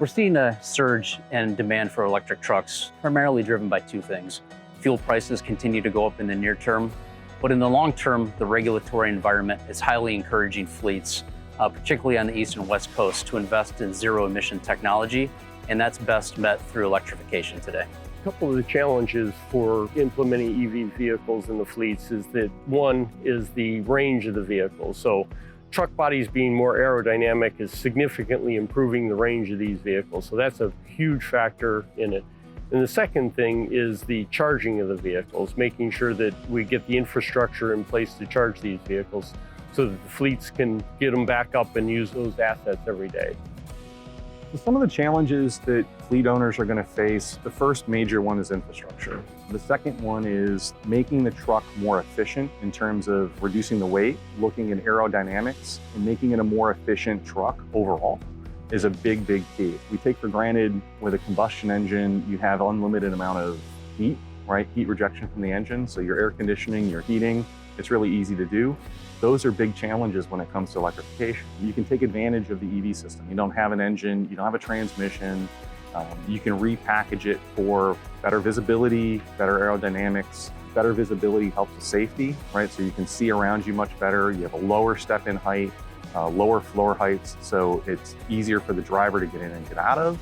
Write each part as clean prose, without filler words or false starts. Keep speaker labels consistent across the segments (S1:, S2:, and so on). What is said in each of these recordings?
S1: We're seeing a surge in demand for electric trucks, primarily driven by two things. Fuel prices continue to go up in the near term, but in the long term, the regulatory environment is highly encouraging fleets, particularly on the East and West Coast, to invest in zero-emission technology, and that's best met through electrification today.
S2: A couple of the challenges for implementing EV vehicles in the fleets is that one is the range of the vehicle. So truck bodies being more aerodynamic is significantly improving the range of these vehicles. So that's a huge factor in it. And the second thing is the charging of the vehicles, making sure that we get the infrastructure in place to charge these vehicles so that the fleets can get them back up and use those assets every day.
S3: So some of the challenges that fleet owners are going to face, the first major one is infrastructure. The second one is making the truck more efficient in terms of reducing the weight, looking at aerodynamics, and making it a more efficient truck overall is a big, big key. We take for granted with a combustion engine, you have unlimited amount of heat, right? Heat rejection from the engine. So your air conditioning, your heating, it's really easy to do. Those are big challenges when it comes to electrification. You can take advantage of the EV system. You don't have an engine, you don't have a transmission. You can repackage it for better visibility, better aerodynamics. Better visibility helps with safety, right? So you can see around you much better. You have a lower step-in height, lower floor heights, so it's easier for the driver to get in and get out of.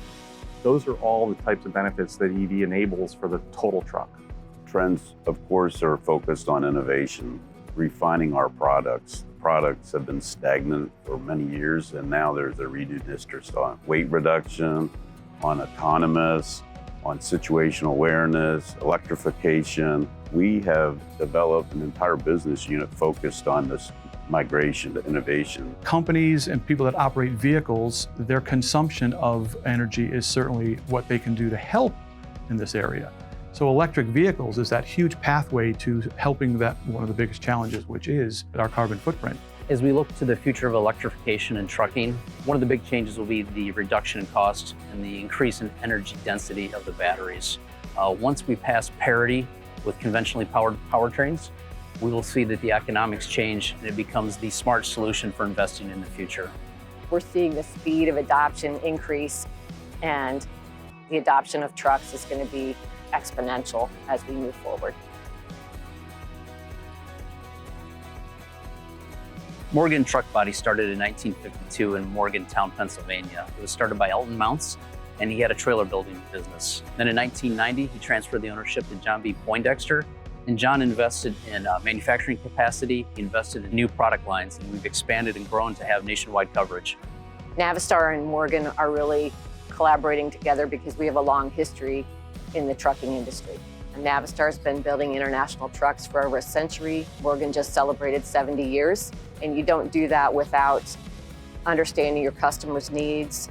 S3: Those are all the types of benefits that EV enables for the total truck.
S4: Trends, of course, are focused on innovation, refining our products. The products have been stagnant for many years, and now there's a renewed interest on weight reduction, on autonomous, on situational awareness, electrification. We have developed an entire business unit focused on this migration to innovation.
S5: Companies and people that operate vehicles, their consumption of energy is certainly what they can do to help in this area. So electric vehicles is that huge pathway to helping that one of the biggest challenges, which is our carbon footprint.
S1: As we look to the future of electrification and trucking, one of the big changes will be the reduction in cost and the increase in energy density of the batteries. Once we pass parity with conventionally powered powertrains, we will see that the economics change and it becomes the smart solution for investing in the future.
S6: We're seeing the speed of adoption increase, and the adoption of trucks is going to be exponential as we move forward.
S1: Morgan Truck Body started in 1952 in Morgantown, Pennsylvania. It was started by Elton Mounts, and he had a trailer building business. Then in 1990, he transferred the ownership to John B. Poindexter, and John invested in manufacturing capacity. He invested in new product lines, and we've expanded and grown to have nationwide coverage.
S6: Navistar and Morgan are really collaborating together because we have a long history in the trucking industry. And Navistar's been building international trucks for over a century. Morgan just celebrated 70 years. And you don't do that without understanding your customers' needs,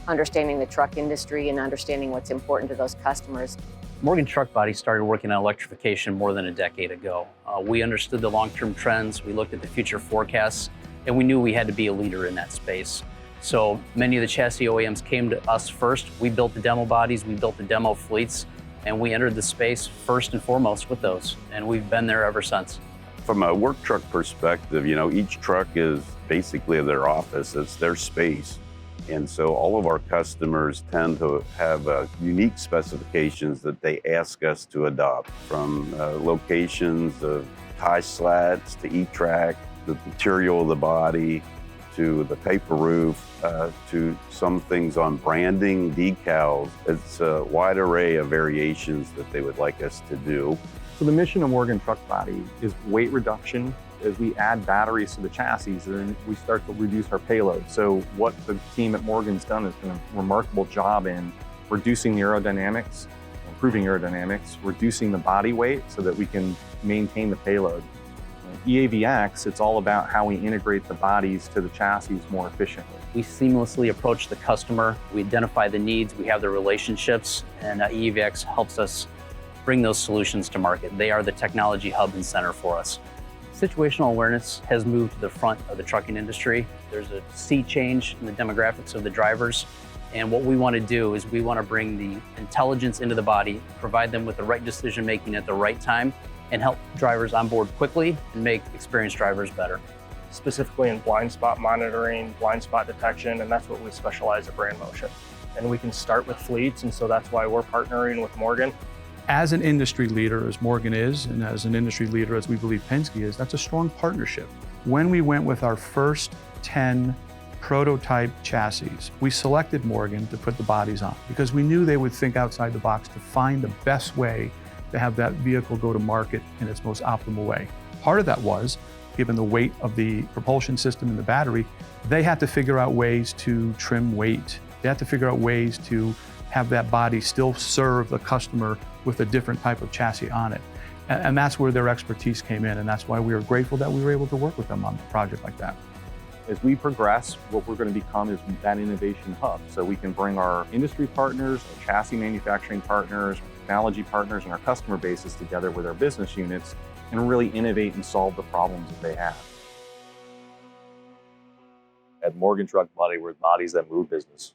S6: understanding the truck industry, and understanding what's important to those customers.
S1: Morgan Truck Body started working on electrification more than a decade ago. We understood the long-term trends, we looked at the future forecasts, and we knew we had to be a leader in that space. So many of the chassis OEMs came to us first. We built the demo bodies, we built the demo fleets, and we entered the space first and foremost with those, and we've been there ever since.
S4: From a work truck perspective, each truck is basically their office, it's their space. And so all of our customers tend to have unique specifications that they ask us to adopt, from locations of tie slats to E-track, the material of the body, to the paper roof, to some things on branding, decals. It's a wide array of variations that they would like us to do.
S3: So the mission of Morgan Truck Body is weight reduction. As we add batteries to the chassis, then we start to reduce our payload. So what the team at Morgan's done is done a remarkable job in reducing the aerodynamics, improving aerodynamics, reducing the body weight so that we can maintain the payload. EAVX, it's all about how we integrate the bodies to the chassis more efficiently.
S1: We seamlessly approach the customer, we identify the needs, we have the relationships, and EAVX helps us bring those solutions to market. They are the technology hub and center for us. Situational awareness has moved to the front of the trucking industry. There's a sea change in the demographics of the drivers. And what we want to do is we want to bring the intelligence into the body, provide them with the right decision making at the right time, and help drivers on board quickly and make experienced drivers better.
S2: Specifically in blind spot monitoring, blind spot detection, and that's what we specialize at Brand Motion. and we can start with fleets, and so that's why we're partnering with Morgan.
S5: As an industry leader, as Morgan is, and as an industry leader, as we believe Penske is, that's a strong partnership. When we went with our first 10 prototype chassis, we selected Morgan to put the bodies on because we knew they would think outside the box to find the best way to have that vehicle go to market in its most optimal way. Part of that was, given the weight of the propulsion system and the battery, they had to figure out ways to trim weight. They had to figure out ways to have that body still serve the customer with a different type of chassis on it. And that's where their expertise came in, and that's why we were grateful that we were able to work with them on a project like that.
S3: As we progress, what we're going to become is that innovation hub. So we can bring our industry partners, our chassis manufacturing partners, technology partners, and our customer bases together with our business units and really innovate and solve the problems that they have. At Morgan Truck Body, we're bodies that move business.